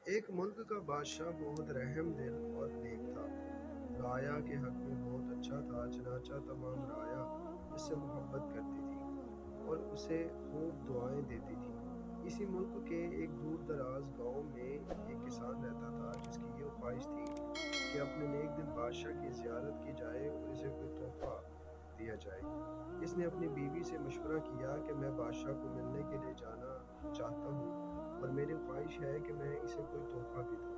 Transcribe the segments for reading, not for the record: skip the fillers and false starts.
ایک ملک کا بادشاہ بہت رحم دل اور نیک تھا۔ رعایا کے حق میں بہت اچھا تھا، چنانچہ تمام رعایا اس سے محبت کرتی تھی اور اسے خوب دعائیں دیتی تھی۔ اسی ملک کے ایک دور دراز گاؤں میں ایک کسان رہتا تھا جس کی یہ خواہش تھی کہ اپنے نیک دل بادشاہ کی زیارت کی جائے اور اسے کوئی تحفہ دیا جائے۔ اس نے اپنی بیوی سے مشورہ کیا کہ میں بادشاہ کو ملنے کے لیے جانا چاہتا ہوں اور میری خواہش ہے کہ میں اسے کوئی تحفہ بھی دوں۔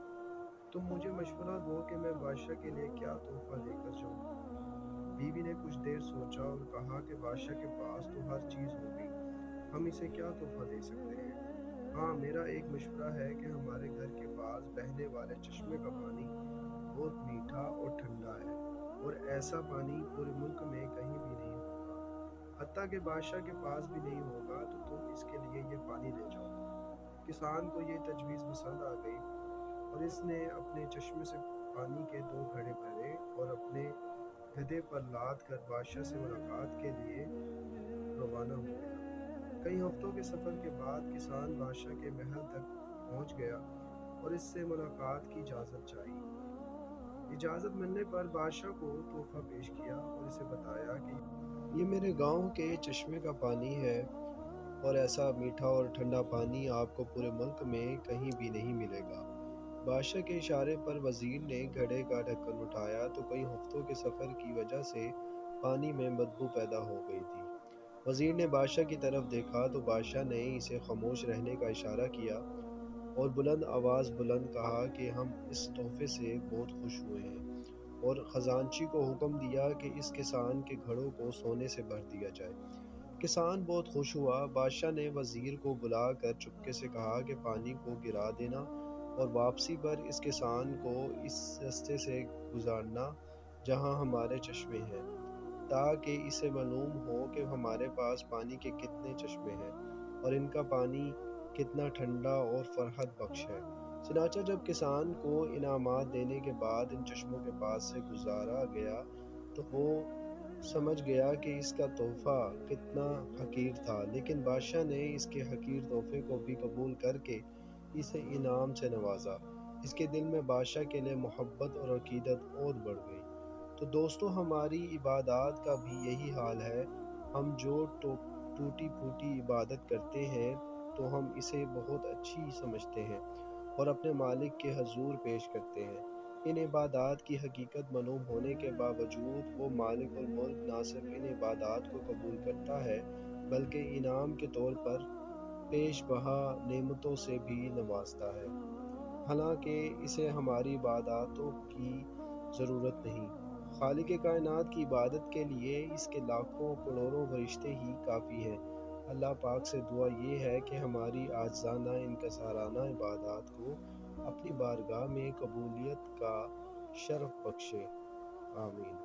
تم مجھے مشورہ دو کہ میں بادشاہ کے لیے کیا تحفہ لے کر جاؤں۔ بیوی نے کچھ دیر سوچا اور کہا کہ بادشاہ کے پاس تو ہر چیز ہوگی، ہم اسے کیا تحفہ دے سکتے ہیں۔ ہاں، میرا ایک مشورہ ہے کہ ہمارے گھر کے پاس بہنے والے چشمے کا پانی بہت میٹھا اور ٹھنڈا ہے اور ایسا پانی پورے ملک میں کہیں بھی نہیں ہوگا، حتیٰ کہ بادشاہ کے پاس بھی نہیں ہوگا، تو تم اس کے لیے یہ پانی لے جاؤ۔ کسان کو یہ تجویز پسند آ گئی اور اس نے اپنے چشمے سے پانی کے 2 گھڑے بھرے اور اپنے گدھے پر لاد کر بادشاہ سے ملاقات کے لیے روانہ ہو گیا۔ کئی ہفتوں کے سفر کے بعد کسان بادشاہ کے محل تک پہنچ گیا اور اس سے ملاقات کی اجازت چاہی۔ اجازت ملنے پر بادشاہ کو تحفہ پیش کیا اور اسے بتایا کہ یہ میرے گاؤں کے چشمے کا پانی ہے اور ایسا میٹھا اور ٹھنڈا پانی آپ کو پورے ملک میں کہیں بھی نہیں ملے گا۔ بادشاہ کے اشارے پر وزیر نے گھڑے کا ڈھکن اٹھایا تو کئی ہفتوں کے سفر کی وجہ سے پانی میں بدبو پیدا ہو گئی تھی۔ وزیر نے بادشاہ کی طرف دیکھا تو بادشاہ نے اسے خاموش رہنے کا اشارہ کیا اور بلند آواز بلند کہا کہ ہم اس تحفے سے بہت خوش ہوئے ہیں، اور خزانچی کو حکم دیا کہ اس کسان کے گھڑوں کو سونے سے بھر دیا جائے۔ کسان بہت خوش ہوا۔ بادشاہ نے وزیر کو بلا کر چپکے سے کہا کہ پانی کو گرا دینا اور واپسی پر اس کسان کو اس رستے سے گزارنا جہاں ہمارے چشمے ہیں، تاکہ اسے معلوم ہو کہ ہمارے پاس پانی کے کتنے چشمے ہیں اور ان کا پانی کتنا ٹھنڈا اور فرحت بخش ہے۔ چنانچہ جب کسان کو انعامات دینے کے بعد ان چشموں کے پاس سے گزارا گیا تو وہ سمجھ گیا کہ اس کا تحفہ کتنا حقیر تھا، لیکن بادشاہ نے اس کے حقیر تحفے کو بھی قبول کر کے اسے انعام سے نوازا۔ اس کے دل میں بادشاہ کے لیے محبت اور عقیدت اور بڑھ گئی۔ تو دوستو، ہماری عبادات کا بھی یہی حال ہے۔ ہم جو ٹوٹی پھوٹی عبادت کرتے ہیں تو ہم اسے بہت اچھی سمجھتے ہیں اور اپنے مالک کے حضور پیش کرتے ہیں۔ ان عبادات کی حقیقت معلوم ہونے کے باوجود وہ مالک الملک نہ صرف ان عبادات کو قبول کرتا ہے بلکہ انعام کے طور پر پیش بہا نعمتوں سے بھی نوازتا ہے، حالانکہ اسے ہماری عباداتوں کی ضرورت نہیں۔ خالق کائنات کی عبادت کے لیے اس کے لاکھوں کروڑوں فرشتے ہی کافی ہیں۔ اللہ پاک سے دعا یہ ہے کہ ہماری عاجزانہ انکسارانہ عبادات کو اپنی بارگاہ میں قبولیت کا شرف بخشے۔ آمین۔